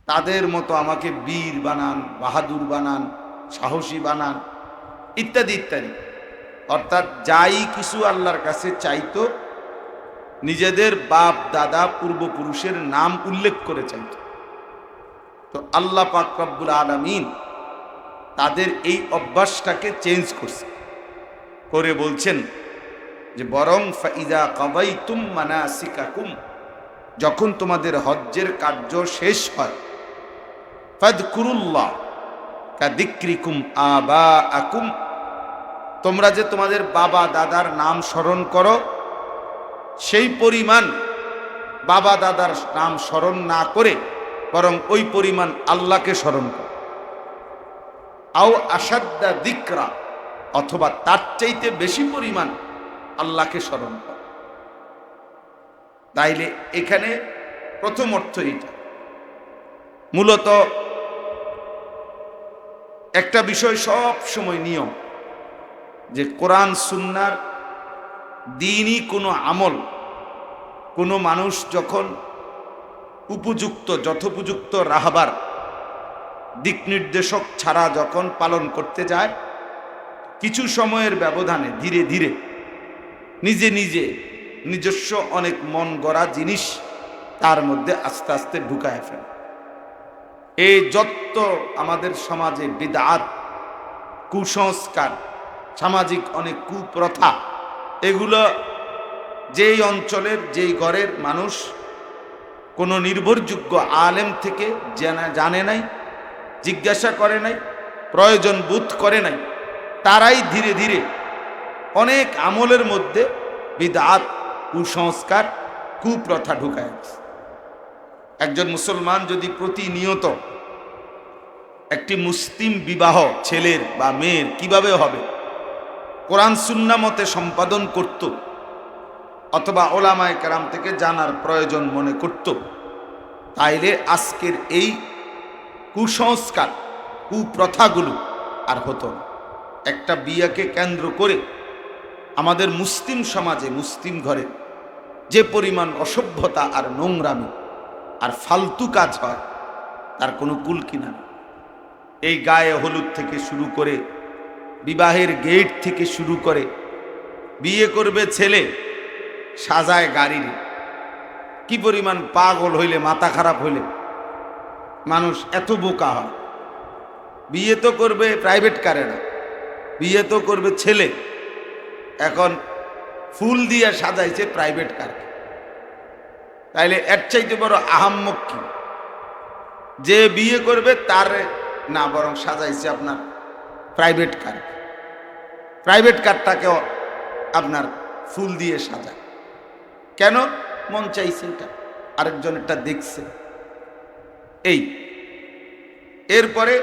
তাদের মতো আমাকে বীর বানান, বাহাদুর বানান, সাহসী বানান, ইত্যাদি ইত্যাদি। অর্থাৎ যাই কিছু আল্লাহর কাছে চাইতো নিজেদের বাপ দাদা পূর্বপুরুষের নাম উল্লেখ করে চাইতো। তো আল্লাহ পাক রব্বুল আলামিন তাদের এই অভ্যাসটাকে চেঞ্জ করছে, করে বলছেন যে বরং ফাইদা কাদাইতুম মানাসিকাকুম, যখন তোমাদের হজ্জের কার্য শেষ হয়, ফাযকুরুল্লাহ কাযিক্রিকুম আবাআকুম, তোমরা যে তোমাদের বাবা দাদার নাম স্মরণ করো সেই পরিমাণ বাবা দাদার নাম স্মরণ না করে বরং ওই পরিমাণ আল্লাহকে স্মরণ করো। আও আসাদ্দা যিকরা, অথবা তার চাইতে বেশি পরিমাণ আল্লাহকে স্মরণ করো। তাইলে এখানে প্রথম অর্থ এটা। মূলত একটা বিষয় সব সময় নিয়ম, যে কোরআন সুন্নাহর দ্বীনি কোনো আমল কোনো মানুষ যখন উপযুক্ত যথোপযুক্ত রাহবার দিক নির্দেশক ছাড়া যখন পালন করতে যায়, কিছু সময়ের ব্যবধানে ধীরে ধীরে নিজে নিজে নিজস্ব অনেক মন গড়া জিনিস তার মধ্যে আস্তে আস্তে ঢুকায় ফেলে। এই যত আমাদের সমাজে বিদআত, কুসংস্কার, সামাজিক অনেক কুপ্রথা, এগুলো যেই অঞ্চলের যেই ঘরের মানুষ কোনো নির্ভরযোগ্য আলেম থেকে জানে নাই, জিজ্ঞাসা করে নাই, প্রয়োজন বোধ করে নাই, তারাই ধীরে ধীরে অনেক আমলের মধ্যে বিদআত, কুসংস্কার, কুপ্রথা ঢুকায়। একজন মুসলমান যদি প্রতিনিয়ত একটি মুসলিম বিবাহ ছেলের বা মেয়ের কিভাবে হবে কোরআন সুন্নাহ মতে সম্পাদন করত, অথবা ওলামায়ে কেরাম থেকে জানার প্রয়োজন মনে করত, তাইলে আজকের এই কুসংস্কার, কুপ্রথাগুলো আর হতো না। একটা বিয়াকে কেন্দ্র করে আমাদের মুসলিম সমাজে, মুসলিম ঘরে যে পরিমাণ অসভ্যতা আর নোংরামি আর ফালতু কাজ হয় তার কোনো কুল কিনারা। এই গায়ে হলুদ থেকে শুরু করে, বিবাহের গেট থেকে শুরু করে, বিয়ে করবে ছেলে সাজায় গাড়ি, কি পরিমাণ পাগল হইলে, মাথা খারাপ হইলে মানুষ এত বোকা হয়। বিয়ে তো করবে প্রাইভেট কারে না, বিয়ে তো করবে ছেলে, এখন ফুল দিয়ে সাজাইছে প্রাইভেট কার। তাইলে এর চাইতে বড় আহাম্মক কি? যে বিয়ে করবে তার না, বরং সাজাইছে আপনার প্রাইভেট কার। প্রাইভেট কারটাকেও আপনার ফুল দিয়ে সাজায় কেন? মন চাইছে, এটা আরেকজন এটা দেখছে। এই এরপরে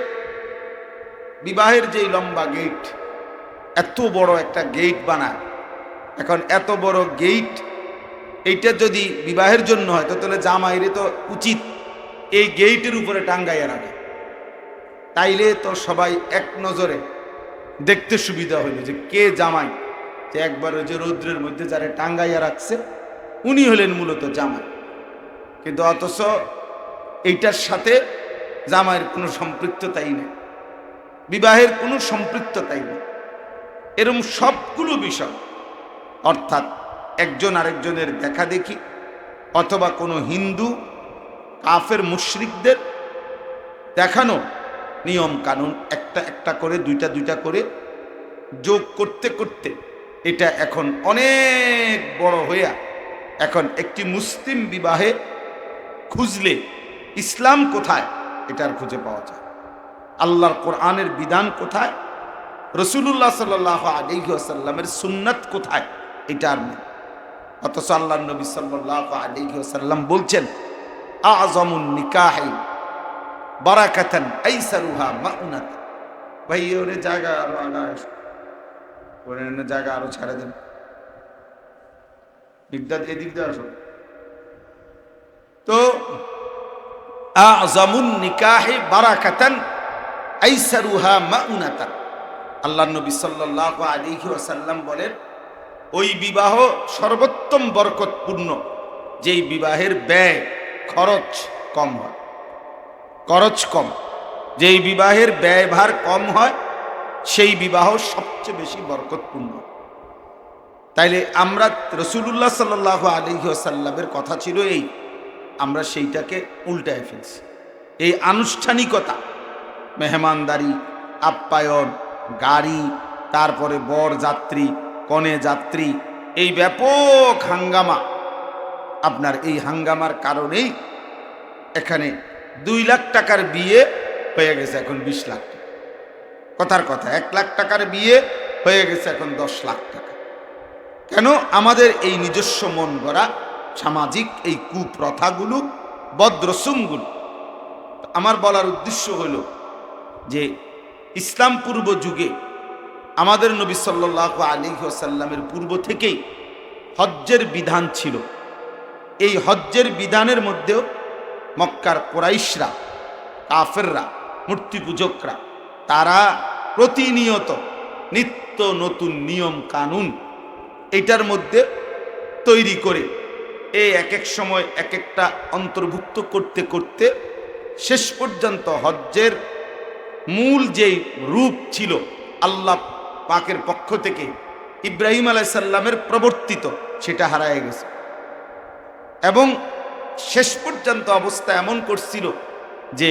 বিবাহের যেই লম্বা গেট, এত বড় একটা গেট বানায়। এখন এত বড় গেট, এইটা যদি বিবাহের জন্য হয় তো তাহলে জামাইরে তো উচিত এই গেটের উপরে টাঙ্গাইয়া রাখে, তাইলে তো সবাই এক নজরে দেখতে সুবিধা হইল যে কে জামাই। যে একবার ওই যে রৌদ্রের মধ্যে যারা টাঙ্গাইয়া রাখছে উনি হলেন মূলত জামাই, কিন্তু অথচ এইটার সাথে জামাইয়ের কোনো সম্পৃক্ততাই নেই, বিবাহের কোনো সম্পৃক্ততাই নেই। এরকম সবগুলো বিষয়, অর্থাৎ একজন আরেকজনের দেখা দেখি, অথবা কোনো হিন্দু কাফের মুশরিকদের দেখানো নিয়ম কানুন একটা একটা করে, দুইটা দুইটা করে যোগ করতে করতে এটা এখন অনেক বড় হইয়া এখন একটি মুসলিম বিবাহে খুঁজলে ইসলাম কোথায় এটার খুঁজে পাওয়া যায়, আল্লাহর কোরআনের বিধান কোথায়, রাসূলুল্লাহ সাল্লাল্লাহু আলাইহি ওয়াসাল্লামের সুন্নাত কোথায়, এটা আর নেই। অথচ আল্লাহর নবী সাল্লাল্লাহু আলাইহি ওয়াসাল্লাম বলছেন, আযমুন নিকাহি বারাকাতান আইসারুহা মাউনাত। ভাই ওরে জায়গা আরো আগায়, ওরে জায়গা আরো ছাড়া দেন, বিগদাত এদিক দিয়ে আসো। তো আযমুন নিকাহি বারাকাতান আইসারুহা মাউনাতান, আল্লাহর নবী সাল্লাল্লাহু আলাইহি ওয়াসাল্লাম বলেন, ওই বিবাহ সর্বোত্তম বরকতপূর্ণ যেই বিবাহের ব্যয় খরচ কম হয়। খরচ কম, যেই বিবাহের ব্যয়ভার কম হয় সেই বিবাহ সবচেয়ে বেশি বরকতপূর্ণ। তাইলে আমরা রাসূলুল্লাহ সাল্লাল্লাহু আলাইহি ওয়াসাল্লামের কথা ছিল এই, আমরা সেইটাকে উল্টায় ফেলছি। এই আনুষ্ঠানিকতা, মেহমানদারি, আপ্যায়ন, গাড়ি, তারপরে বর যাত্রী, কনে যাত্রী, এই ব্যাপক হাঙ্গামা, আপনার এই হাঙ্গামার কারণেই এখানে 2 লাখ টাকার বিয়ে হয়ে গেছে এখন 20 লাখ টাকা। কথার কথা, 1 লাখ টাকার বিয়ে হয়ে গেছে এখন 10 লাখ টাকা। কেন? আমাদের এই নিজস্ব মন গড়া সামাজিক এই কুপ্রথাগুলো, বদরসুমগুলো। আমার বলার উদ্দেশ্য হল যে ইসলাম পূর্ব যুগে আমাদের নবী সাল্লাল্লাহু আলাইহি ওয়াসাল্লামের পূর্ব থেকেই হজ্জের বিধান ছিল। এই হজ্জের বিধানের মধ্যেও মক্কার কুরাইশরা, কাফেররা, মূর্তি পূজকরা, তারা প্রতিনিয়ত নিত্য নতুন নিয়ম কানুন এটার মধ্যে তৈরি করে এই এক এক সময় এক একটা অন্তর্ভুক্ত করতে করতে শেষ পর্যন্ত হজ্জের মূল যেই রূপ ছিল আল্লাহ পাকের পক্ষ থেকে ইব্রাহিম আলাইহিস সালামের প্রবর্তিত, সেটা হারায় গেছে। এবং শেষ পর্যন্ত অবস্থা এমন করছিল যে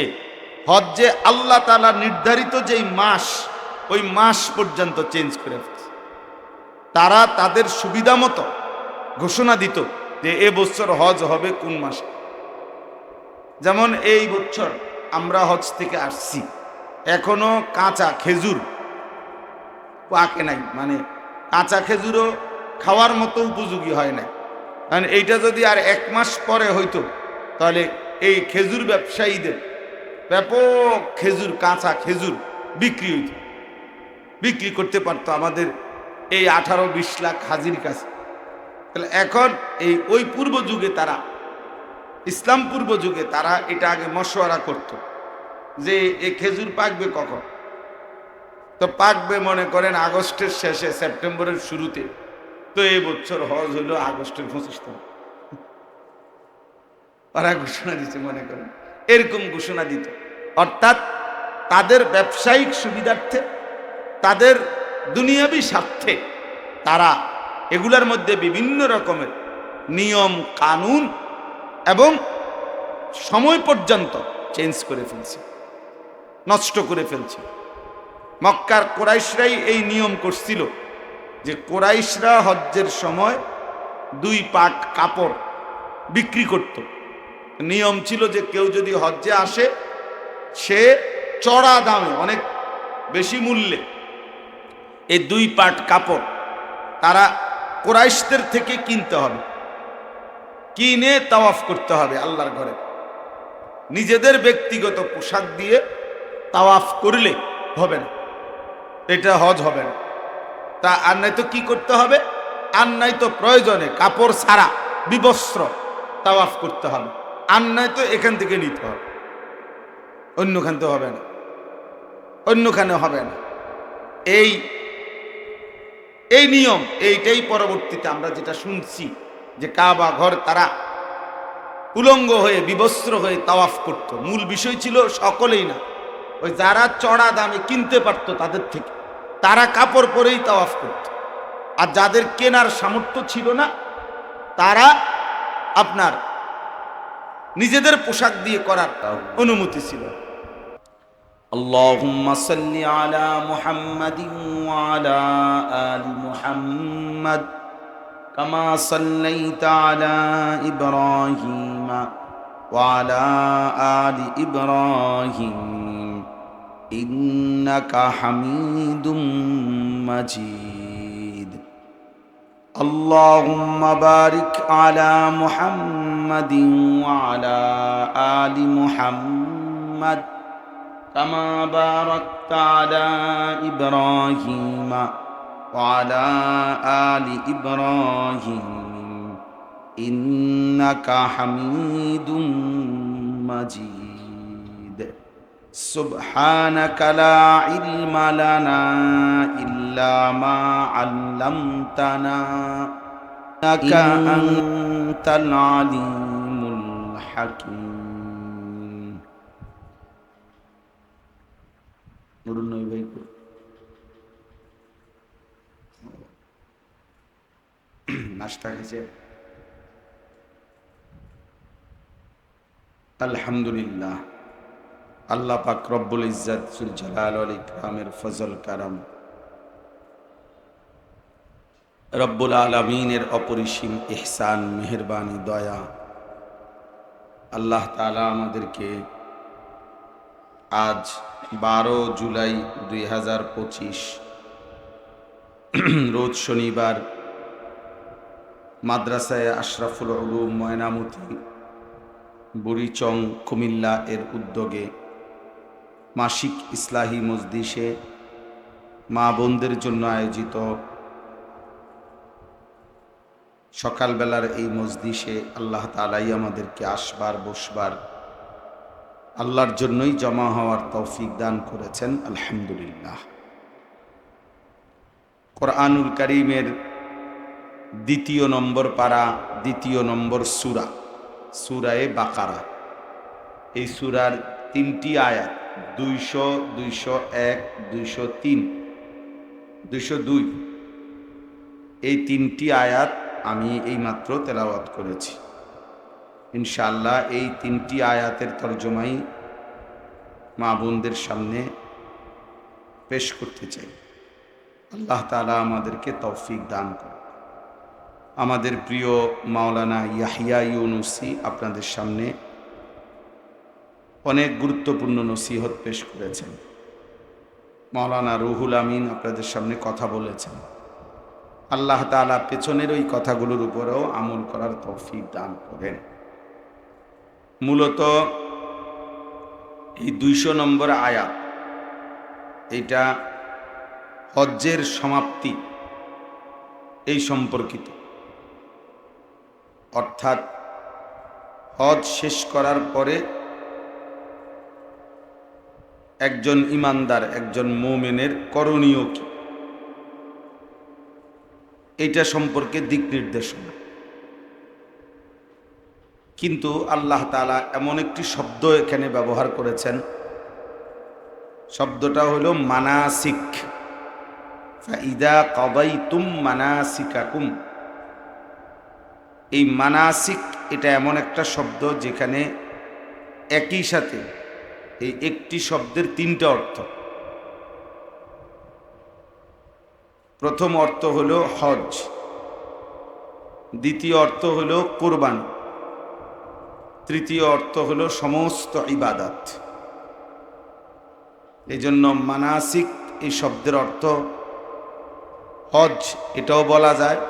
হজ্জে আল্লাহ তাআলা নির্ধারিত যেই মাস, ওই মাস পর্যন্ত চেঞ্জ করে ফেলছে। তারা তাদের সুবিধা মতো ঘোষণা দিত যে এবছর হজ হবে কোন মাসে। যেমন এই বছর আমরা হজ থেকে আসছি, এখনো কাঁচা খেজুর পাকে নাই, মানে কাঁচা খেজুরও খাওয়ার মতো উপযোগী হয় নাই। কারণ এইটা যদি আর 1 মাস পরে হইতো তাহলে এই খেজুর ব্যবসায়ীদের ব্যাপক খেজুর, কাঁচা খেজুর বিক্রি হইত, বিক্রি করতে পারতো আমাদের এই 18-20 লাখ হাজির কাছে। তাহলে এখন এই ওই পূর্ব যুগে তারা, ইসলাম পূর্ব যুগে তারা এটা আগে মশওয়ারা করত যে এই খেজুর পাকবে কখন। তো পাকবে মনে করেন আগস্টের শেষে, সেপ্টেম্বরের শুরুতে। তো এই বছর হজ হইল আগস্টের 25 তারিখ। ওরা ঘোষণা দিচ্ছে, মনে করেন এরকম ঘোষণা দিত। অর্থাৎ তাদের ব্যবসায়িক সুবিধার্থে, তাদের দুনিয়াবী স্বার্থে তারা এগুলার মধ্যে বিভিন্ন রকমের নিয়ম কানুন এবং সময় পর্যন্ত চেঞ্জ করে ফেলছে, নষ্ট করে ফেলছে। মক্কার কুরাইশরাই এই নিয়ম করছিল যে কুরাইশরা হজ্জের সময় 2 পাট কাপড় বিক্রি করত। নিয়ম ছিল যে কেউ যদি হজ্জে আসে সে চড়া দামে, অনেক বেশি মূল্যে এই 2 পাট কাপড় তারা কুরাইশদের থেকে কিনতে হবে, কিনে তাওয়াফ করতে হবে আল্লাহর ঘরে। নিজেদের ব্যক্তিগত পোশাক দিয়ে তাওয়াফ করলে হবে না, এটা হজ হবে না। তা আর নাই তো কি করতে হবে? আর নাই তো প্রয়োজনে কাপড় ছাড়া বিবস্ত্র তাওয়াফ করতে হবে, আর নাই তো এখান থেকে নিতে হবে, অন্যখান তো হবে না, অন্যখানে হবে না। এই এই নিয়ম, এইটাই পরবর্তীতে আমরা যেটা শুনছি যে কাবা ঘর তারা উলঙ্গ হয়ে, বিবস্ত্র হয়ে তাওয়াফ করত। মূল বিষয় ছিল সকলেই না, ওই যারা চড়া দামে কিনতে পারতো তাদের থেকে, তারা কাপড় পরেই তাওয়াফ করত। আর যাদের কেনার সামর্থ্য ছিল না তারা আপনার নিজেদের পোশাক দিয়ে করার অনুমতি ছিল। আল্লাহুম্মা সাল্লি আলা মুহাম্মাদিন ওয়া আলা আলি মুহাম্মাদ কামা সাল্লাইতা আলা ইব্রাহিম ওয়া আলা আলি ইব্রাহিম ইন্নাকা হামিদুম মাজিদ। আল্লাহুম্মা বারিক আলা মুহাম্মাদিন ওয়া আলা আলি মুহাম্মাদ কামা বারাকতা আলা ইব্রাহিম ওয়া আলা আলি ইব্রাহিম ইন্নাকা হামিদুম মাজিদ। সুবহানাকা লা ইলমা লানা ইল্লা মা আল্লামতানা ইন্নাকা আনতাল আলিমুল হাকীম। নুরুন নবী ভাই নাস্তা খেয়েছে? আলহামদুলিল্লাহ, আল্লাহ পাক রব্বুল ইজ্জত জুল জালাল ওয়াল ইকরামের ফজল কারাম, রব্বুল আলামিনের অপরিসীম ইহসান, মেহেরবানি, দয়া, আল্লাহ তাআলা আমাদেরকে আজ 12 জুলাই 2025 রোজ শনিবার মাদ্রাসায়ে আশরাফুল উলুম ময়নামতি বুড়িচং কুমিল্লা এর উদ্যোগে মাসিক ইসলাহি মজলিসে মা বোনদের জন্য আয়োজিত সকালবেলার এই মজলিসে আল্লাহ তাআলাই আমাদেরকে আসবার বসবার আল্লাহর জন্যই জমা হওয়ার তৌফিক দান করেছেন। আলহামদুলিল্লাহ। কোরআনুল কারীমের 2 নম্বর পারা, 2 নম্বর সূরা, সূরায়ে বাকারা। এই সূরার 3টি আয়াত 200, 201, 203, 202, এই 3টি আয়াত আমি এইমাত্র তেলাওয়াত করেছি। ইনশাআল্লাহ এই 3টি আয়াতের তরজমাই মা বোনদের সামনে পেশ করতে চাই। আল্লাহ তাআলা আমাদেরকে তৌফিক দান করুন। আমাদের প্রিয় মাওলানা ইয়াহিয়া ইউনুসী আপনাদের সামনে অনেক গুরুত্বপূর্ণ নসিহত পেশ করেছেন। মাওলানা রুহুল আমিন আপনাদের সামনে কথা বলেছেন। আল্লাহ তাআলা পেছনের ওই কথাগুলোর উপরেও আমল করার তৌফিক দান করেন। মূলত এই 200 নম্বর আয়াত, এটা হজ্জের সমাপ্তি এই সম্পর্কিত। অর্থাৎ হজ শেষ করার পরে একজন ইমানদার, একজন মুমিনের করণীয় কি, এইটা সম্পর্কে দিক নির্দেশনা। কিন্তু আল্লাহ তাআলা এমন একটি শব্দ এখানে ব্যবহার করেছেন, শব্দটা হলো মানাসিক। ফাইদা কাদাইতুম মানাসিকাকুম। এই মানাসিক এটা এমন একটা শব্দ যেখানে একই সাথে এই একটি শব্দের 3টা অর্থ। প্রথম অর্থ হলো হজ, দ্বিতীয় অর্থ হলো কুরবানি, তৃতীয় অর্থ হলো সমস্ত ইবাদত। এই জন্য মানাসিক এই শব্দের অর্থ হজ এটাও বলা যায়,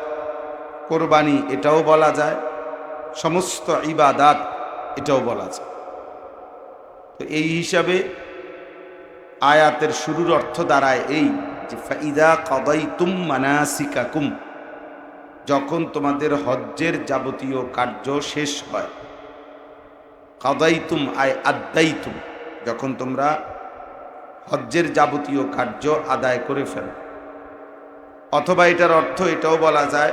কোরবানি এটাও বলা যায়, সমস্ত ইবাদত এটাও বলা যায়। তো এই হিসাবে আয়াতের শুরুর অর্থ দাঁড়ায় এই যে ফাইদা কাদাইতুম মানাসিকাকুম, যখন তোমাদের হজ্জের যাবতীয় কার্য শেষ হয়। কাদাইতুম আয় আদাইতুম, যখন তোমরা হজ্জের যাবতীয় কার্য আদায় করে ফেলো। অথবা এটার অর্থ এটাও বলা যায়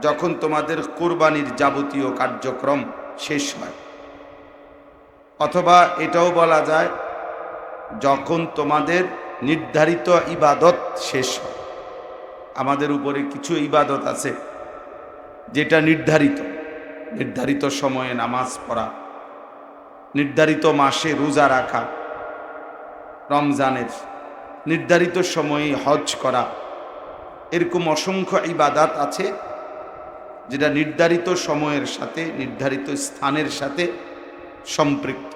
যখন তোমাদের কুরবানির যাবতীয় কার্যক্রম শেষ হয়। অথবা এটাও বলা যায় যখন তোমাদের নির্ধারিত ইবাদত শেষ হয়। আমাদের উপরে কিছু ইবাদত আছে যেটা নির্ধারিত সময়ে নামাজ পড়া, নির্ধারিত মাসে রোজা রাখা, রমজানের নির্ধারিত সময়ে হজ করা, এরকম অসংখ্য ইবাদত আছে যেটা নির্ধারিত সময়ের সাথে, নির্ধারিত স্থানের সাথে সম্পৃক্ত।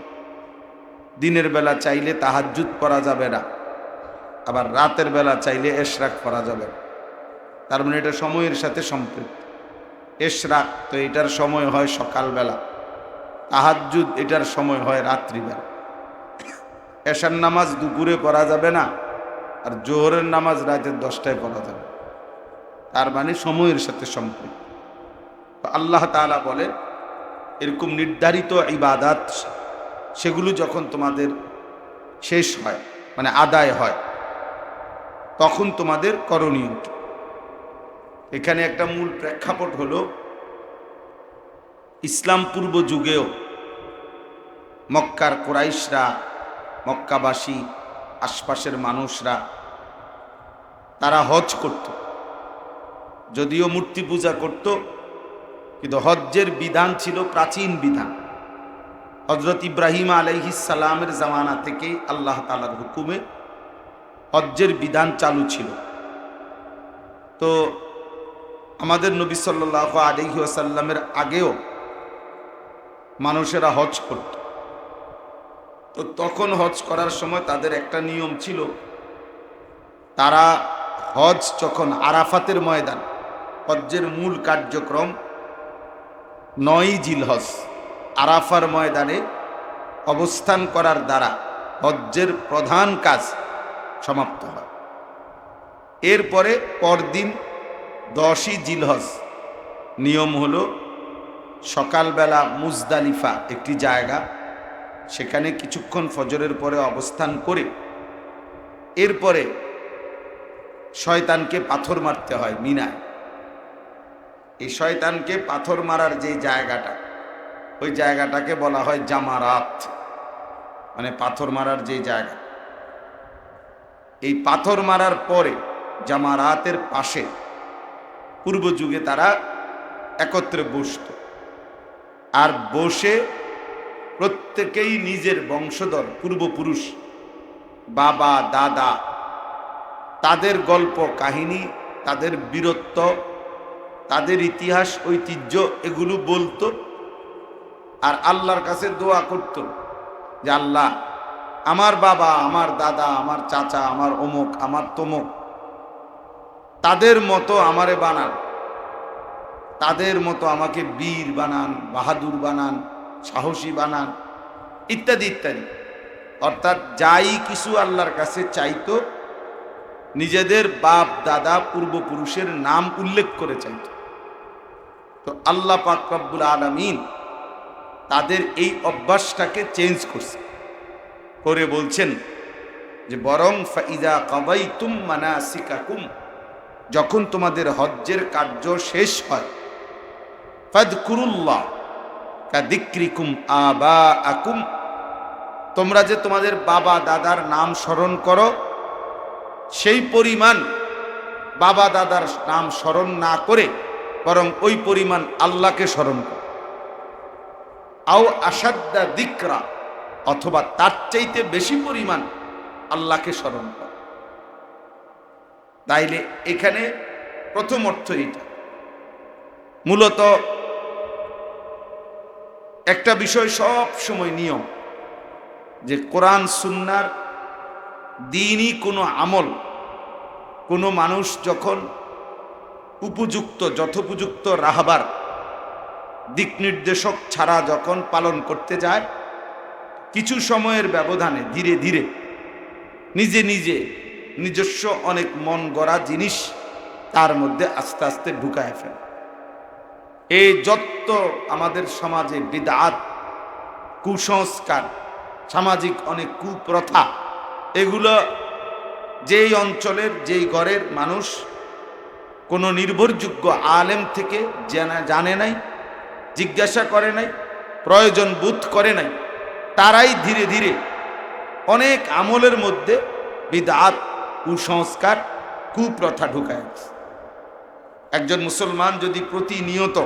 দিনের বেলা চাইলে তাহাজ্জুদ পড়া যাবে না, আবার রাতের বেলা চাইলে ইশরাক পড়া যাবে না। তার মানে এটা সময়ের সাথে সম্পৃক্ত। ইশরাক তো এটার সময় হয় সকালবেলা, তাহাজ্জুদ এটার সময় হয় রাত্রিবেলা। এশার নামাজ দুপুরে পড়া যাবে না, আর জোহরের নামাজ রাতের 10টায় পড়া যাবে। তার মানে সময়ের সাথে সম্পৃক্ত। তো আল্লাহ তাআলা বলেন এরকম নির্ধারিত ইবাদত সেগুলো যখন তোমাদের শেষ হয়, মানে আদায় হয়, তখন তোমাদের করণীয় কি। এখানে একটা মূল প্রেক্ষাপট হলো ইসলাম পূর্ব যুগেও মক্কার কুরাইশরা, মক্কাবাসী আশপাশের মানুষরা তারা হজ করত, যদিও মূর্তি পূজা করত, কিন্তু হজ্জের বিধান ছিল প্রাচীন বিধান। হযরত ইব্রাহিম আলাইহিস সালামের জামানা থেকে আল্লাহ তাআলার হুকুমে হজ্জের বিধান চালু ছিল। তো আমাদের নবী সাল্লাল্লাহু আলাইহি ওয়াসাল্লামের আগেও মানুষেরা হজ করত। তো তখন হজ করার সময় তাদের একটা নিয়ম ছিল, তারা হজ যখন আরাফাতের ময়দান, হজ্জের মূল কার্যক্রম ৯ জিলহজ আরাফার ময়দানে অবস্থান করার দ্বারা হজ্জের প্রধান কাজ সমাপ্ত হয়। এরপরে পরদিন ১০ই জিলহজ নিয়ম হলো সকালবেলা মুজদালিফা একটি জায়গা, সেখানে কিছুক্ষণ ফজরের পরে অবস্থান করে এরপরে শয়তানকে পাথর মারতে হয় মিনায়। এই শয়তানকে পাথর মারার যে জায়গাটা, ওই জায়গাটাকে বলা হয় জামারাত, মানে পাথর মারার যে জায়গা। এই পাথর মারার পরে জামারাতের পাশে পূর্ব যুগে তারা একত্রে বসত, আর বসে প্রত্যেকেই নিজের বংশধর পূর্বপুরুষ, বাবা দাদা, তাদের গল্প কাহিনী, তাদের বীরত্ব, তাদের ইতিহাস ঐতিহ্য এগুলো বলতো, আর আল্লাহর কাছে দোয়া করত যে আল্লাহ, আমার বাবা, আমার দাদা, আমার চাচা, আমার অমুক, আমার তমুক, তাদের মতো আমারে বানান, তাদের মতো আমাকে বীর বানান, বাহাদুর বানান, সাহসী বানান, ইত্যাদি ইত্যাদি। অর্থাৎ যাই কিছু আল্লাহর কাছে চাইতো নিজেদের বাপ দাদা পূর্বপুরুষের নাম উল্লেখ করে চাইতো। তো আল্লাহ পাক রব্বুল আলামিন তাদের এই অভ্যাসটাকে চেঞ্জ করছে, করে বলছেন যে বরং ফাইদা কাদাইতুম মানাসিকাকুম, যখন তোমাদের হজ্জের কার্য শেষ হয়, ফাযকুরুল্লাহ কাযিকরিকুম আবাআকুম, তোমরা যে তোমাদের বাবা দাদার নাম স্মরণ করো, সেই পরিমাণ বাবা দাদার নাম স্মরণ না করে বরং ওই পরিমাণ আল্লাহকে স্মরণ করো। আও আসাদ্দা যিকরা, অথবা তার চাইতে বেশি পরিমাণ আল্লাহকে স্মরণ করো। তাইলে এখানে প্রথম অর্থ এটা। মূলত একটা বিষয় সব সময় নিয়ম, যে কোরআন সুন্নাহর দ্বীনি কোনো আমল কোনো মানুষ যখন উপযুক্ত যথোপযুক্ত রাহবার দিক নির্দেশক ছাড়া যখন পালন করতে যায়, কিছু সময়ের ব্যবধানে ধীরে ধীরে নিজে নিজে নিজস্ব অনেক মন গড়া জিনিস তার মধ্যে আস্তে আস্তে ঢুকায় ফেলে। এই যত আমাদের সমাজে বিদআত, কুসংস্কার, সামাজিক অনেক কুপ্রথা, এগুলো যেই অঞ্চলের যেই ঘরের মানুষ কোনো নির্ভরযোগ্য আলেম থেকে জানে নাই, জিজ্ঞাসা করে নাই, প্রয়োজন বোধ করে নাই, তারাই ধীরে ধীরে অনেক আমলের মধ্যে বিদআত, কুসংস্কার, কুপ্রথা ঢুকায়। একজন মুসলমান যদি প্রতিনিয়ত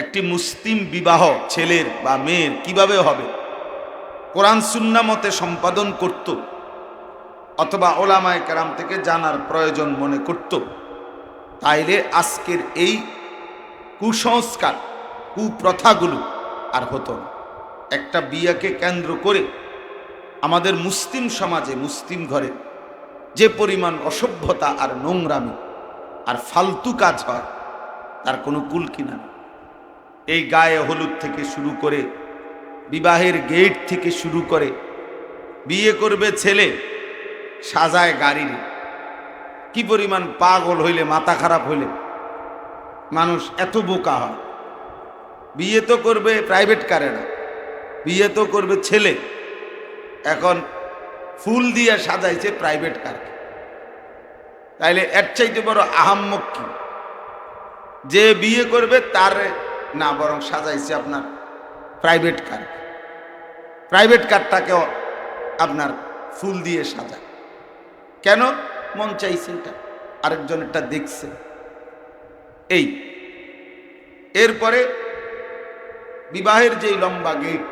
একটি মুসলিম বিবাহ ছেলের বা মেয়ের কিভাবে হবে কোরআন সুন্নাহ মতে সম্পাদন করত, অথবা ওলামায়ে কেরাম থেকে জানার প্রয়োজন মনে করত, তাইলে আজকের এই কুসংস্কার, কুপ্রথাগুলো আর হতো না। একটা বিয়াকে কেন্দ্র করে আমাদের মুসলিম সমাজে, মুসলিম ঘরে যে পরিমাণ অসভ্যতা আর নোংরামি আর ফালতু কাজ হয়, তার কোনো কুল কিনা। এই গায়ে হলুদ থেকে শুরু করে, বিবাহের গেট থেকে শুরু করে, বিয়ে করবে ছেলে সাজায় গাড়ি নিয়ে, কি পরিমাণ পাগল হইলে, মাথা খারাপ হইলে মানুষ এত বোকা হয়। বিয়ে তো করবে প্রাইভেট কারে না, বিয়ে তো করবে ছেলে, এখন ফুল দিয়ে সাজাইছে প্রাইভেট কারকে। তাইলে এর চাইতে বড় আহাম্মক কি? যে বিয়ে করবে তার না, বরং সাজাইছে আপনার প্রাইভেট কার। প্রাইভেট কারটাকেও আপনার ফুল দিয়ে সাজায়। কেন? মন চাইছে, এটা আরেকজন এটা দেখছে। এই এরপরে বিবাহের যেই লম্বা গেট,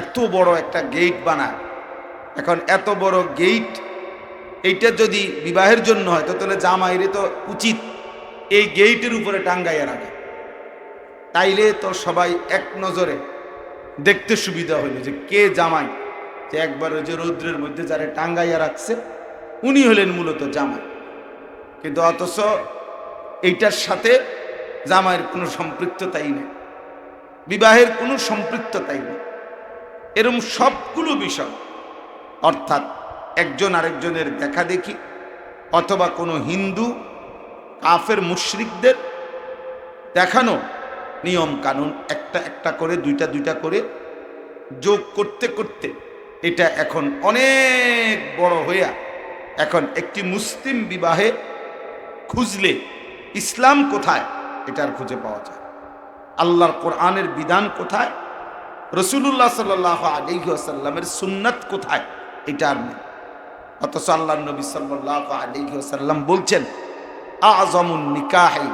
এত বড় একটা গেট বানায়। এখন এত বড় গেট, এইটা যদি বিবাহের জন্য হয় তো তাহলে জামাইরে তো উচিত এই গেটের উপরে টাঙ্গাইয়া রাখে, তাইলে তো সবাই এক নজরে দেখতে সুবিধা হইলো যে কে জামাই। যে একবার ওই যে রৌদ্রের মধ্যে যারা টাঙ্গাইয়া রাখছে উনি হলেন মূলত জামাই। কিন্তু অথচ এইটার সাথে জামাইয়ের কোনো সম্পৃক্ততাই নেই, বিবাহের কোনো সম্পৃক্ততাই নেই। এরকম সবগুলো বিষয়, অর্থাৎ একজন আরেকজনের দেখা দেখি, অথবা কোনো হিন্দু কাফের মুশরিকদের দেখানো নিয়ম কানুন একটা একটা করে, দুইটা দুইটা করে যোগ করতে করতে এটা এখন অনেক বড় হইয়া এখন একটি মুসলিম বিবাহে খুঁজলে ইসলাম কোথায় এটার খুঁজে পাওয়া যায়, আল্লাহর কোরআনের বিধান কোথায়, রাসূলুল্লাহ সাল্লাল্লাহু আলাইহি ওয়াসাল্লামের সুন্নাত কোথায়, এটা আর নেই। অথচ আল্লাহর নবী সাল্লাল্লাহু আলাইহি ওয়াসাল্লাম বলছেন, আযমুন নিকাহি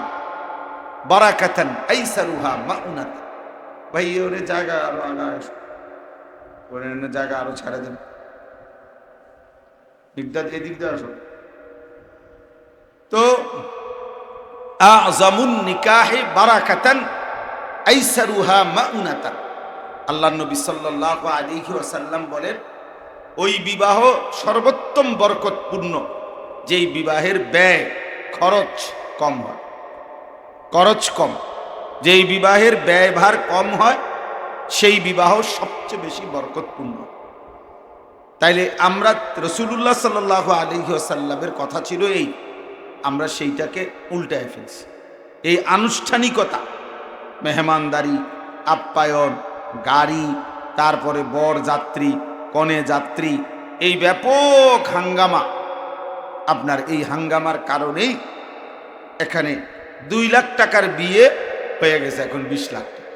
বারাকাতান আইসারুহা মাউনাত। ভাই ওরে জায়গা আরো আগায়, ওরে জায়গা আরো ছাড়া দেন, বিদ্যাত এদিক দিয়ে আসো। তো আযমুন নিকাহি বারাকাতান আইসারুহা মাউনাতান, আল্লাহর নবী সাল্লাল্লাহু আলাইহি ওয়াসাল্লাম বলেন, ওই বিবাহ সর্বোত্তম বরকতপূর্ণ যেই বিবাহের ব্যয় খরচ কম হয়, খরচ কম, যেই বিবাহের ব্যয়ভার কম হয় সেই বিবাহ সবচেয়ে বেশি বরকতপূর্ণ। তাইলে আমরা রাসূলুল্লাহ সাল্লাল্লাহু আলাইহি ওয়াসাল্লামের কথা ছিল এই, আমরা সেইটাকে উল্টায় ফেলছি। এই আনুষ্ঠানিকতা, মেহমানদারি, আপ্যায়ন, গাড়ি, তারপরে বর যাত্রী, কনে যাত্রী, এই ব্যাপক হাঙ্গামা, আপনার এই হাঙ্গামার কারণেই এখানে 2 লাখ টাকার বিয়ে হয়ে গেছে এখন 20 লাখ টাকা।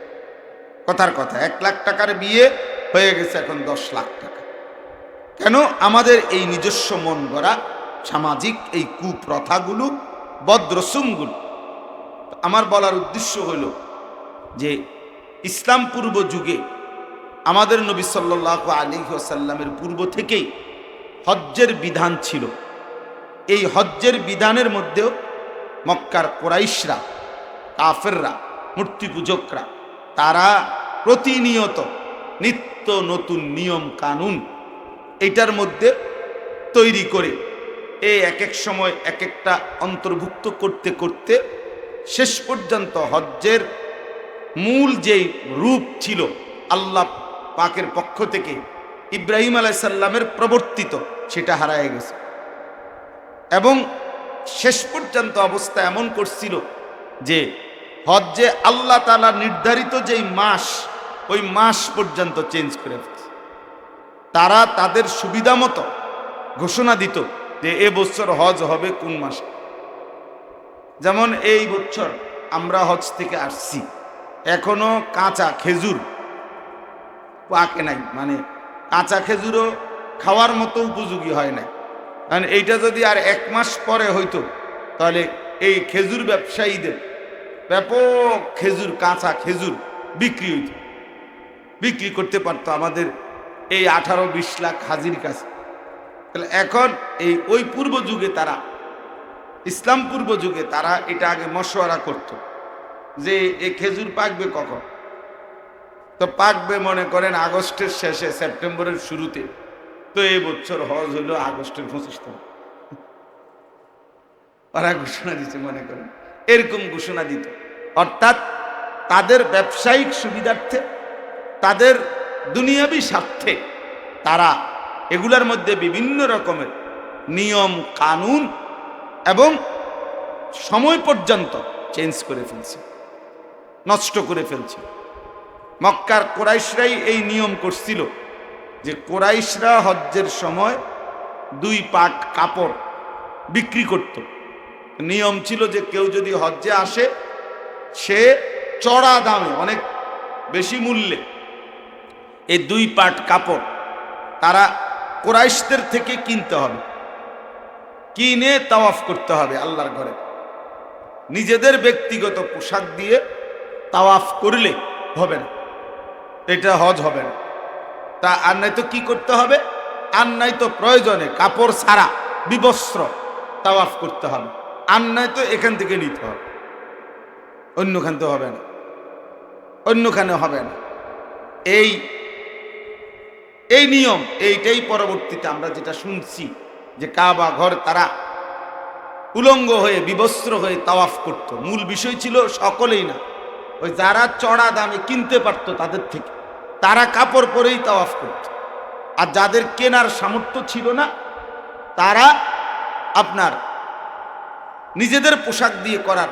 কথার কথা, 1 লাখ টাকার বিয়ে হয়ে গেছে এখন 10 লাখ টাকা। কেন? আমাদের এই নিজস্ব মন গড়া সামাজিক এই কুপ্রথাগুলো, বদরসুমগুলো। আমার বলার উদ্দেশ্য হল যে ইসলাম পূর্ব যুগে আমাদের নবী সাল্লাল্লাহু আলাইহি ওয়াসাল্লামের পূর্ব থেকেই হজ্জের বিধান ছিল। এই হজ্জের বিধানের মধ্যেও মক্কার কুরাইশরা, কাফেররা, মূর্তি পূজকরা, তারা প্রতিনিয়ত নিত্য নতুন নিয়ম কানুন এইটার মধ্যে তৈরি করে এই এক এক সময় এক একটা অন্তর্ভুক্ত করতে করতে শেষ পর্যন্ত হজ্জের মূল যেই রূপ ছিল আল্লাহ পাকের পক্ষ থেকে ইব্রাহিম আলাইহিস সালামের প্রবর্তিত, সেটা হারায় গেছে। এবং শেষ পর্যন্ত অবস্থা এমন করছিল যে হজ্জে আল্লাহ তাআলা নির্ধারিত যেই মাস, ওই মাস পর্যন্ত চেঞ্জ করে ফেলছে। তারা তাদের সুবিধা মতো ঘোষণা দিত যে এবছর হজ হবে কোন মাসে। যেমন এই বছর আমরা হজ থেকে আসছি, এখনো কাঁচা খেজুর পাকে নাই, মানে কাঁচা খেজুরও খাওয়ার মতো উপযোগী হয় না। কারণ এইটা যদি আর 1 মাস পরে হইতো তাহলে এই খেজুর ব্যবসায়ীদের ব্যাপক খেজুর, কাঁচা খেজুর বিক্রি হইত, বিক্রি করতে পারতো আমাদের এই 18-20 লাখ হাজির কাছে। তাহলে এখন এই ওই পূর্ব যুগে তারা, ইসলাম পূর্ব যুগে তারা এটা আগে মশওয়ারা করত যে এই খেজুর পাকবে কখন। তো পাকবে মনে করেন আগস্টের শেষে, সেপ্টেম্বরের শুরুতে। তো এই বছর হজ হইল আগস্টের 25 তারিখ, ওরা ঘোষণা দিচ্ছে, মনে করেন এরকম ঘোষণা দিত। অর্থাৎ তাদের ব্যবসায়িক সুবিধার্থে, তাদের দুনিয়াবী স্বার্থে তারা এগুলার মধ্যে বিভিন্ন রকমের নিয়ম কানুন এবং সময় পর্যন্ত চেঞ্জ করে ফেলছে, নষ্ট করে ফেলছে। মক্কার কুরাইশরাই এই নিয়ম করছিল যে কুরাইশরা হজ্জের সময় 2 পাট কাপড় বিক্রি করত। নিয়ম ছিল যে কেউ যদি হজ্জে আসে সে চড়া দামে, অনেক বেশি মূল্যে এই 2 পাট কাপড় তারা কুরাইশদের থেকে কিনতে হবে, কিনে তাওয়াফ করতে হবে আল্লাহর ঘরে। নিজেদের ব্যক্তিগত পোশাক দিয়ে তাওয়াফ করলে হবে না, এটা হজ হবে না। তা আর নাই তো কি করতে হবে? আর নাই তো প্রয়োজনে কাপড় ছাড়া বিবস্ত্র তাওয়াফ করতে হবে, আর নাই তো এখান থেকে নিতে হবে, অন্যখান তো হবে না, অন্যখানে হবে না। এই এই নিয়ম, এইটাই পরবর্তীতে আমরা যেটা শুনছি যে কাবা ঘর তারা উলঙ্গ হয়ে বিবস্ত্র হয়ে তাওয়াফ করত। মূল বিষয় ছিল সকলেই না, ওই যারা চড়া দামে কিনতে পারত তাদের থেকে, তারা কাপড় পরেই তাওয়াফ করত। আর যাদের কেনার সামর্থ্য ছিল না তারা আপনার নিজেদের পোশাক দিয়ে করার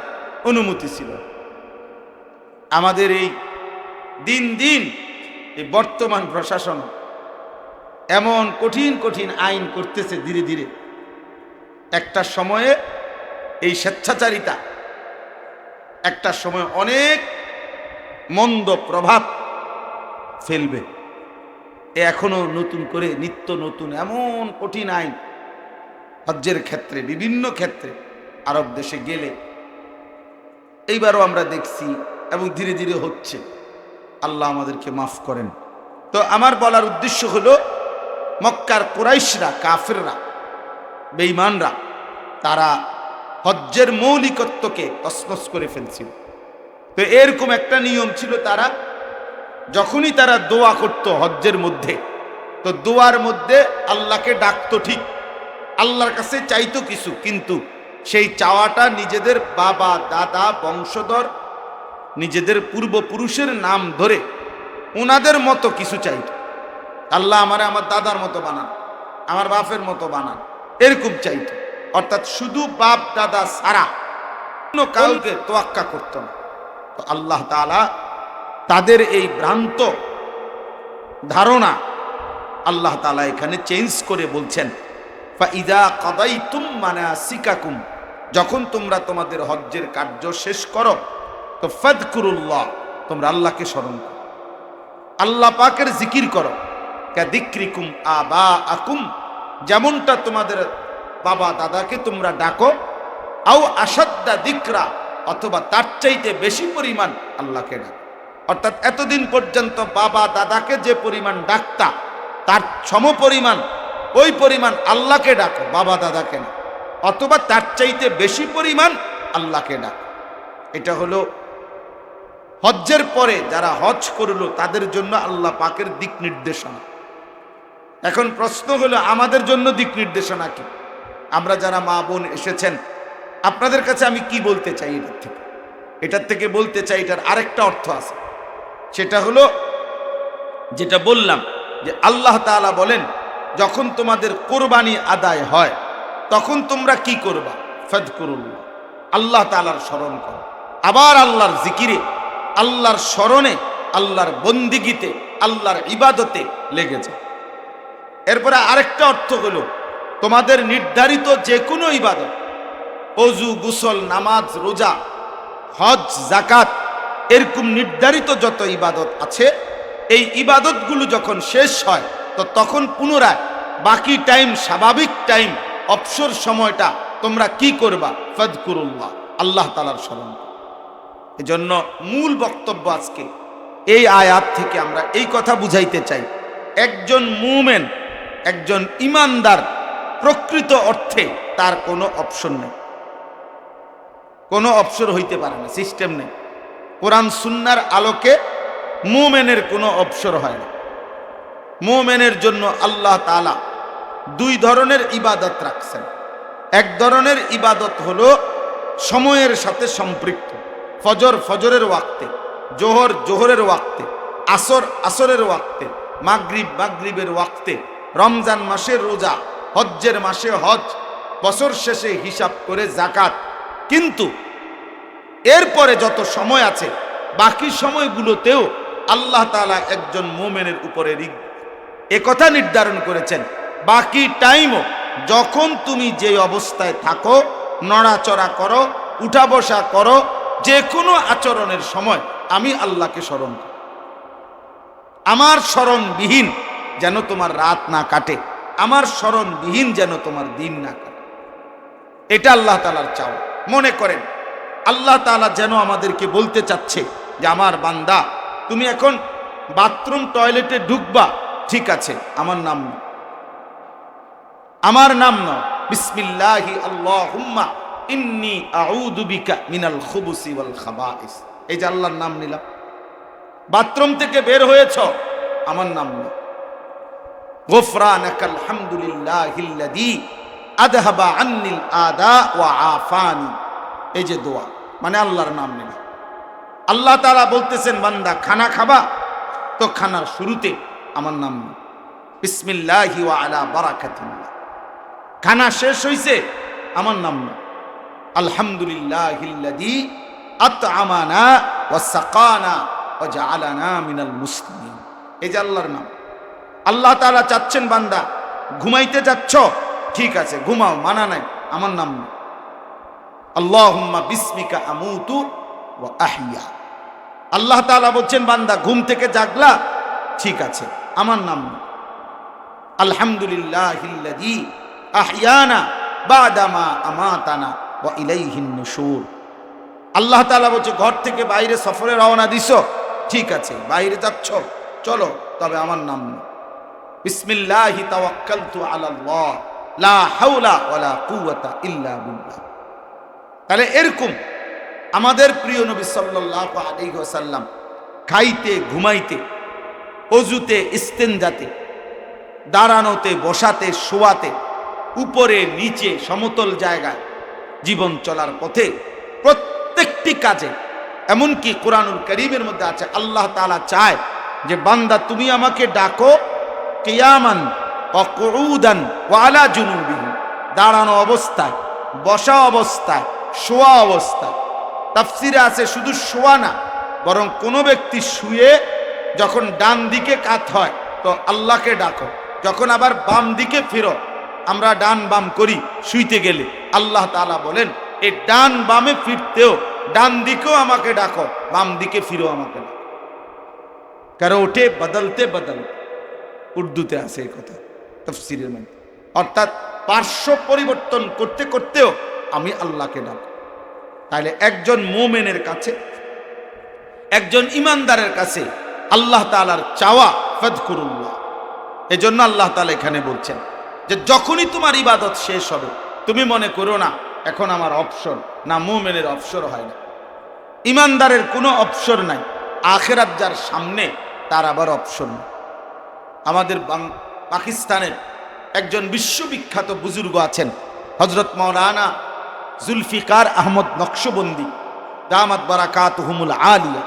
অনুমতি ছিল। আমাদের এই দিন দিন এই বর্তমান প্রশাসন এমন কঠিন কঠিন আইন করতেছে ধীরে ধীরে, একটা সময়ে এই স্বেচ্ছাচারিতা একটা সময় অনেক মন্দ প্রভাব ফেলবে। এখনো নতুন করে নিত্য নতুন এমন কঠিন আইন হজ্জের ক্ষেত্রে, বিভিন্ন ক্ষেত্রে আরব দেশে গেলে এইবারও আমরা দেখছি এবং ধীরে ধীরে হচ্ছে। আল্লাহ আমাদেরকে মাফ করেন। তো আমার বলার উদ্দেশ্য হলো, মক্কার কুরাইশরা, কাফেররা, বেঈমানরা তারা হজ্জের মৌলিকত্বকে তছনছ করে ফেলছিল। তো এরকম একটা নিয়ম ছিল, তারা যখনই তারা দোয়া করত হজ্জের মধ্যে, তো দোয়ার মধ্যে আল্লাহকে ডাকতো ঠিক, আল্লাহর কাছে চাইতো কিছু, কিন্তু সেই চাওয়াটা নিজেদের বাবা দাদা বংশধর নিজেদের পূর্বপুরুষের নাম ধরে ওনাদের মতো কিছু চাইতো। আল্লাহ আমারে আমার দাদার মতো বানান, আমার বাপের মতো বানান, এরকম চাইতো। অর্থাৎ শুধু বাপ দাদা ছাড়া অন্য কাউকে তোয়াক্কা করত না। তো আল্লাহ তাআলা তাদের এই ভ্রান্ত ধারণা আল্লাহ তাআলা এখানে চেঞ্জ করে বলছেন, ফাইদা কাদাইতুম মানাসিকাকুম, যখন তোমরা তোমাদের হজ্জের কার্য শেষ করো, তো ফাযকুরুল্লাহ, তোমরা আল্লাহকে স্মরণ করো, আল্লাহ পাকের জিকির করো। কাযিক্রিকুম আবাআকুম, যেমনটা তোমাদের বাবা দাদাকে তোমরা ডাকো, আও আসাদ্দা যিকরা, অথবা তার চাইতে বেশি পরিমাণ আল্লাহকে ডাকো। অর্থাৎ এতদিন পর্যন্ত বাবা দাদাকে যে পরিমাণ ডাকতা, তার সমপরিমাণ ওই পরিমাণ আল্লাহকে ডাকো, বাবা দাদাকে না, অথবা তার চাইতে বেশি পরিমাণ আল্লাহকে ডাকো। এটা হলো হজ্জের পরে যারা হজ করলো তাদের জন্য আল্লাহ পাকের দিক নির্দেশনা। এখন প্রশ্ন হলো, আমাদের জন্য দিক নির্দেশনা কি? আমরা যারা মা বোন এসেছেন, আপনাদের কাছে আমি কি বলতে চাই এটার থেকে বলতে চাই, এটার আরেকটা অর্থ আছে। সেটা হলো যেটা বললাম যে আল্লাহ তাআলা বলেন, যখন তোমাদের কোরবানি আদায় হয় তখন তোমরা কি করবা? ফাযকুরুল্লাহ, আল্লাহ তাআলার স্মরণ করো। আবার আল্লাহর জিকিরে, আল্লাহর স্মরণে, আল্লাহর বন্দিগিতে, আল্লাহর ইবাদতে লেগে যাও। এরপরে আরেকটা অর্থ হলো, তোমাদের নির্ধারিত যে কোনো ইবাদত, ওযু, গোসল, নামাজ, রোজা, হজ, যাকাত, এরকম নির্ধারিত যত ইবাদত আছে, এই ইবাদতগুলো যখন শেষ হয় তো তখন পুনরায় বাকি টাইম, স্বাভাবিক টাইম, অবসর সময়টা তোমরা কি করবা? ফাযকুরুল্লাহ, আল্লাহ তাআলার স্মরণ। এজন্য মূল বক্তব্য আজকে এই আয়াত থেকে আমরা এই কথা বুঝাইতে চাই, একজন মুমিন, একজন ইমানদার প্রকৃত অর্থে তার কোনো অপশন নেই, কোনো অপশন হইতে পারে না, সিস্টেম নেই। কোরআন সুন্নাহর আলোকে মুমিনের কোনো অবসর হয় না। মুমিনের জন্য আল্লাহ তাআলা দুই ধরনের ইবাদত রাখছেন। এক ধরনের ইবাদত হলো সময়ের সাথে সম্পৃক্ত, ফজর ফজরের ওয়াক্তে, জোহর জোহরের ওয়াক্তে, আসর আসরের ওয়াক্তে, মাগরিব মাগরিবের ওয়াক্তে, রমজান মাসের রোজা, হজ্জের মাসে হজ, বছর শেষে হিসাব করে যাকাত। কিন্তু এরপরে যত সময় আছে বাকি সময়গুলোতেও আল্লাহ তাআলা একজন মুমিনের উপরে একথা নির্ধারণ করেছেন, বাকি টাইমও যখন তুমি যে অবস্থায় থাকো, নড়াচড়া করো, উঠা বসা করো, যে কোনো আচরণের সময় আমি আল্লাহকে স্মরণ করি। আমার স্মরণবিহীন যেন তোমার রাত না কাটে, আমার স্মরণবিহীন যেন তোমার দিন না কাটে। এটা আল্লাহ তাআলার চাওয়া। মনে করেন আল্লাহ তাআলা যেন আমাদেরকে বলতে চাচ্ছে যে আমার বান্দা তুমি এখন বাথরুম টয়লেটে ঢুকবা, ঠিক আছে, আমার নাম নাও, আমার নাম নাও, বিসমিল্লাহি আল্লাহুম্মা ইন্নী আউযু বিকা মিনাল খুবুসি ওয়াল খাবাইস। এই যে আল্লাহর নাম নিলাম। বাথরুম থেকে বের হয়েছ, আমার নাম নাও, গুফরানাকাল হামদুলিল্লাহিল্লাযী আযহাবা আন্নিল আদা ওয়া আফানি। এই যে দোয়া, মানে আল্লাহর নাম নিলাম। আল্লাহ তাআলা বলতেছেন বান্দা খানা খাবা, তো খানার শুরুতে আমার নাম নাও, বিসমিল্লাহি ওয়া আলা বারাকাতিল্লাহ। খানা শেষ হইছে, আমার নাম নাও, আলহামদুলিল্লাহিল্লাযী আত'আমানা ওয়া সাকানা ওয়া জাআলানা মিনাল মুসলিমিন। এই যে আল্লাহর নাম। আল্লাহ তাআলা চাচ্ছেন বান্দা ঘুমাইতে যাচ্ছ, ঠিক আছে ঘুমাও, মানা নাই, আমার নাম নাও, আল্লাহুম্মা বিসমিকা আমুতু ওয়া আহইয়া। আল্লাহ তাআলা বলছেন বান্দা ঘুম থেকে জাগলা, ঠিক আছে আমার নাম নাও, আলহামদুলিল্লাহিল্লাযী আহইয়ানা বাদামা আমাতানা ওয়া ইলাইহিন নুশুর। আল্লাহ তাআলা বলছে ঘর থেকে বাইরে সফরে রওনা দিছো, ঠিক আছে বাইরে যাচ্ছ, চলো, তবে আমার নাম নাও, বিসমিল্লাহি তাওয়াক্কালতু আলাল্লাহ লা হাওলা ওয়ালা কুওয়াতা ইল্লা বিল্লাহ। তাহলে এরকম আমাদের প্রিয় নবী সাল্লাল্লাহু আলাইহি ওয়াসাল্লাম খাইতে, ঘুমাইতে, অজুতে, ইস্তেনজাতে, দাঁড়ানোতে, বসাতে, শোয়াতে, উপরে নিচে, সমতল জায়গায়, জীবন চলার পথে প্রত্যেকটি কাজে, এমনকি কোরআনুল কারীমের মধ্যে আছে আল্লাহ তাআলা চায় যে বান্দা তুমি আমাকে ডাকো কিয়ামান ওয়া কুউদান ওয়া আলা জুনুবিহিম, দাঁড়ানো অবস্থায়, বসা অবস্থায়, শোয়া অবস্থায়। তাফসিরে আছে শুধু শোয়া না, বরং কোনো ব্যক্তি শুয়ে যখন ডান দিকে কাত হয় তো আল্লাহকে ডাকো, যখন আবার বাম দিকে ফিরো, আমরা ডান বাম করি শুইতে গেলে, আল্লাহ তাআলা বলেন এই ডান বামে ফিরতেও ডান দিকেও আমাকে ডাকো, বাম দিকে ফিরো আমাকে ডাকো। কারো ওঠে বদলতে বদলতে, উর্দুতে আছে এই কথা তাফসীরের মধ্যে, অর্থাৎ পার্শ্ব পরিবর্তন করতে করতেও আমি আল্লাহকে ডাকো। তাহলে একজন মুমিনের কাছে, একজন ইমানদারের কাছে আল্লাহ তাআলার চাওয়া ফাযকুরুল্লাহ। এজন্য আল্লাহ তাআলা এখানে বলছেন যে যখনই তোমার ইবাদত শেষ হবে তুমি মনে করো না এখন আমার অবসর, না, মুমিনের অবসর হয় না, ইমানদারের কোনো অবসর নাই। আখিরাত যার সামনে তার আবার অবসর নেই। আমাদের পাকিস্তানের একজন বিশ্ববিখ্যাত বুজুর্গ আছেন হযরত মাওলানা জুলফিকার আহমদ নকশবন্দি দামাত বারাকাতুহুমুল আলিয়া,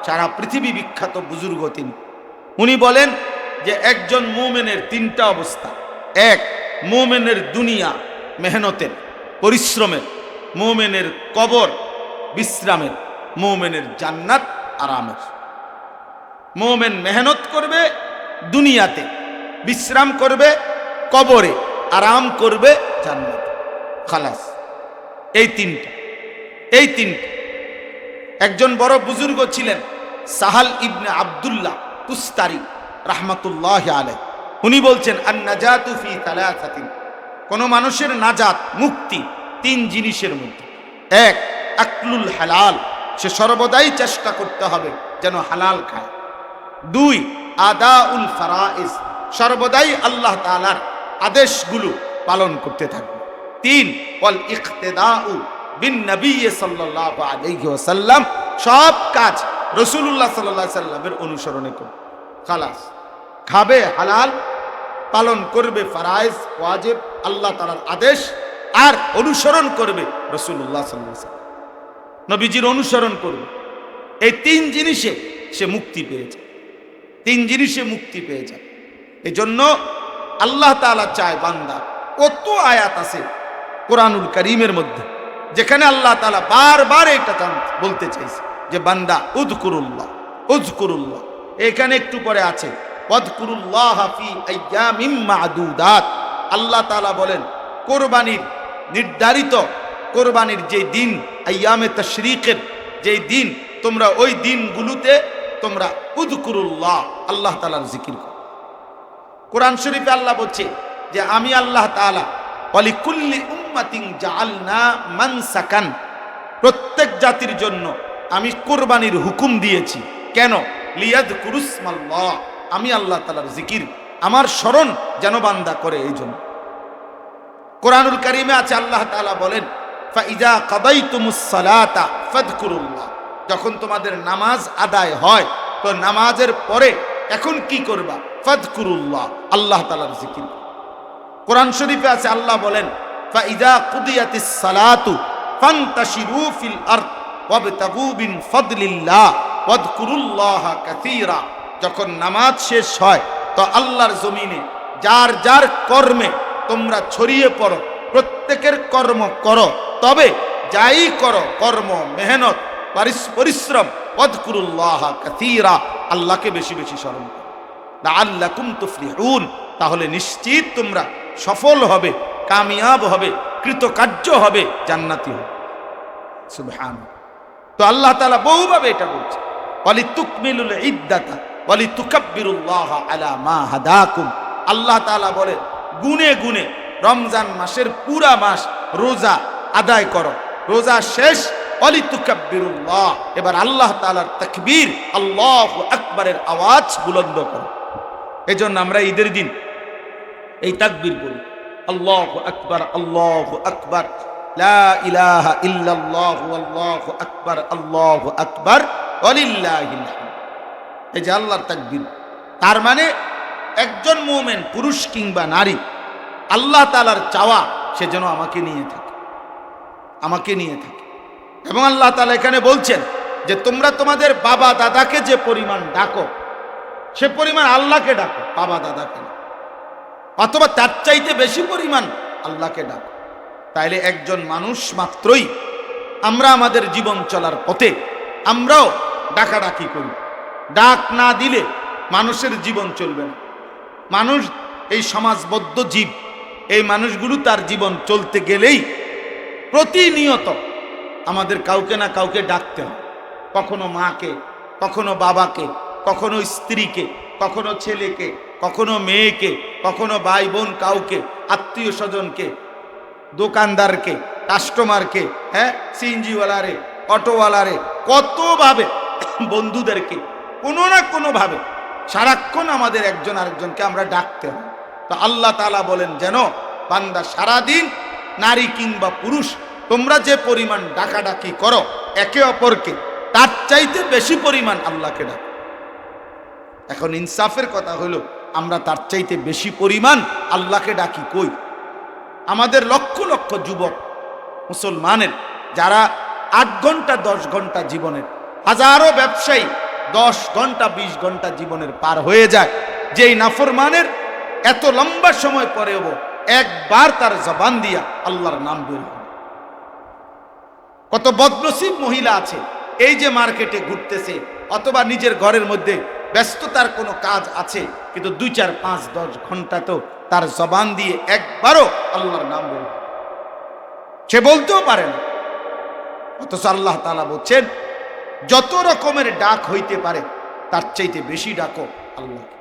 সারা পৃথিবী বিখ্যাত বুজুর্গ তিনি। উনি বলেন যে একজন মুমিনের তিনটা অবস্থা: এক, মুমিনের দুনিয়া মেহনতের, পরিশ্রমের; মুমিনের কবর বিশ্রামের; মুমিনের জান্নাত আরামের। মুমিন মেহনত করবে দুনিয়াতে, বিশ্রাম করবে কবরে, আরাম করবে জান্নাতে, খালাস। এই তিনটা। একজন বড় বুজুর্গ ছিলেন সাহাল ইবনে আব্দুল্লাহ তুস্তারি রাহমাতুল্লাহি আলাইহি। উনি বলছেন আন নাজাতু ফি তালাসাতিন, কোন মানুষের নাজাত, মুক্তি তিন জিনিসের মধ্যে। এক, আকলুল হালাল, সে সর্বদাই চেষ্টা করতে হবে যেন হালাল খায়। দুই, আদাউল ফারাইজ, সর্বদাই আল্লাহ তাআলার আদেশগুলো পালন করতে থাকবে। তিন, ওয়াল ইক্তেদাউ বিন নবী সাল্লাল্লাহু আলাইহি ওয়াসাল্লাম, সব কাজ রাসূলুল্লাহ সাল্লাল্লাহু আলাইহি সাল্লামের অনুসরণে করবে, খালাস। খাবে হালাল, পালন করবে ফারাইজ ওয়াজিব আল্লাহ তাআলার আদেশ, আর অনুসরণ করবে রাসূলুল্লাহ সাল্লাল্লাহু আলাইহি ওয়াসাল্লাম, নবীজির অনুসরণ করবে। এই তিন জিনিসে সে মুক্তি পেয়েছে, তিন জিনিসে মুক্তি পেয়ে যায়। এই জন্য আল্লাহ তাআলা চায় বান্দা, কত আয়াত আছে কোরআনুল কারীমের মধ্যে যেখানে আল্লাহ তাআলা বারবার এটা বলতে চাইছে যে বান্দা উযকুরুল্লাহ, উযকুরুল্লাহ। এখানে একটু পরে আছে ওয়াযকুরুল্লাহ ফি আইয়ামিম মা'দুদাত। আল্লাহ তাআলা বলেন কুরবানির নির্ধারিত, কুরবানির যে দিন, আইয়ামে তাশরীকের যে দিন, তোমরা ওই দিনগুলোতে তোমরা উযকুরুল্লাহ, আল্লাহ তাআলার জিকির করো। কোরআন শরীফে আল্লাহ বলছে যে আমি আল্লাহ তাআলা ওয়ালিকুল্লি উম্মাতিন জাআলনা মানসাকান, প্রত্যেক জাতির জন্য আমি কুরবানির হুকুম দিয়েছি। কেন? লিয়াযকুরুসমাল্লাহ, আমি আল্লাহ তাআলার জিকির, আমার স্মরণ যেন বান্দা করে। এই জন্য কোরআনুল কারীমে আছে, আল্লাহ তাআলা বলেন ফাইযা কাদাইতুমুস সালাতা ফাযকুরুল্লাহ, যখন তোমাদের নামাজ আদায় হয় তো নামাজের পরে এখন কি করবা? ফাযকুরুল্লাহ, আল্লাহ তাআলার জিকির। কোরআন শরীফে আছে, আল্লাহ বলেন ফাইযা কুদিয়াতিস সালাতু ফান্তাশিরু ফিল আরদ ওয়াবতাগু মিন ফাদলিল্লাহ ওয়াযকুরুল্লাহা কাসীরা, যখন নামাজ শেষ হয় তো আল্লাহর জমিনে যার যার কর্মে তোমরা ছড়িয়ে পড়ো, প্রত্যেকের কর্ম করো, তবে যাই করো কর্ম মেহনত পরিশ্রম, ওয়াযকুরুল্লাহা কাসীরা, আল্লাহকে বেশি বেশি স্মরণ করো, লাআল্লাকুম তুফলিহুন, তাহলে নিশ্চিত তোমরা সফল হবে, কামিয়াব হবে, কৃতকার্য হবে, জান্নাতি হবে। সুবহানাল্লাহ। তো আল্লাহ তাআলা বহুভাবে এটা বলছে, ওয়ালিতুকমিলুল ইদ্দাতা ওয়ালিতুকাব্বিরুল্লাহা আলা মা হাদাকুম, আল্লাহ তাআলা বলে গুনে গুনে রমজান মাসের পুরা মাস রোজা আদায় করো, রোজা শেষ ওয়ালিতুকাব্বিরুল্লাহ, এবার আল্লাহ তাআলার তাকবীর, আল্লাহু আকবারের আওয়াজ বুলন্দ করো। এজন্য আমরা ঈদের দিন এই তাকবীর বলি, আল্লাহু আকবার, আল্লাহু আকবার, লা ইলাহা ইল্লাল্লাহু আল্লাহু আকবার, আল্লাহু আকবার ওয়ালিল্লাহিল হামদ। এই যে আল্লাহর তাকবীর, তার মানে একজন মুমিন পুরুষ কিংবা নারী আল্লাহ তাআলার চাওয়া সে যেন আমাকে নিয়ে থাকে, আমাকে নিয়ে থাকে। এবং আল্লাহ তাআলা এখানে বলছেন যে তোমরা তোমাদের বাবা দাদাকে যে পরিমাণ ডাকো সে পরিমাণ আল্লাহকে ডাকো, বাবা দাদাকে না, অথবা তার চাইতে বেশি পরিমাণ আল্লাহকে ডাকো। তাইলে একজন মানুষ মাত্রই আমরা আমাদের জীবন চলার পথে আমরাও ডাকাডাকি করি। ডাক না দিলে মানুষের জীবন চলবে না। মানুষ এই সমাজবদ্ধ জীব, এই মানুষগুলো তার জীবন চলতে গেলেই প্রতিনিয়ত আমাদের কাউকে না কাউকে ডাকতে হয়, কখনো মাকে, কখনো বাবাকে, কখনো স্ত্রীকে, কখনো ছেলেকে, কখনো মেয়েকে, কখনো ভাই বোন, কাউকে, আত্মীয় স্বজনকে, দোকানদারকে, কাস্টমারকে, হ্যাঁ সিএনজিওয়ালারে, অটোওয়ালারে, কতভাবে বন্ধুদেরকে, কোনো না কোনোভাবে সারাক্ষণ আমাদের একজন আরেকজনকে আমরা ডাকতে হয়। তো আল্লাহ তাআলা বলেন যেন বান্দা সারাদিন নারী কিংবা পুরুষ তোমরা যে পরিমাণ ডাকাডাকি করো একে অপরকে, তার চাইতে বেশি পরিমাণ আল্লাহকে ডাকো। এখন ইনসাফের কথা হলো আমরা তার চাইতে বেশি পরিমাণ আল্লাহকে ডাকি কই? আমাদের লক্ষ লক্ষ যুবক মুসলমানের যারা 8 ঘন্টা 10 ঘন্টা জীবনের, হাজারো ব্যবসায়ী 10 ঘন্টা 20 ঘন্টা জীবনের পার হয়ে যায়, যেই নাফরমানের এত লম্বা সময় পরেও একবার তার জবান দিয়া আল্লাহর নাম বের হয়। কত বদনসিব মহিলা আছে এই যে মার্কেটে ঘুরতেছে অথবা নিজের ঘরের মধ্যে ব্যস্ততার কোনো কাজ আছে, কিন্তু 2 4 5 10 ঘন্টা তো তার জবান দিয়ে একবারও আল্লাহর নাম বের হয়, সে বলতেও পারে না। অথচ আল্লাহ তাআলা বলছেন যত রকমের ডাক হইতে পারে তার চাইতে বেশি ডাকো আল্লাহকে।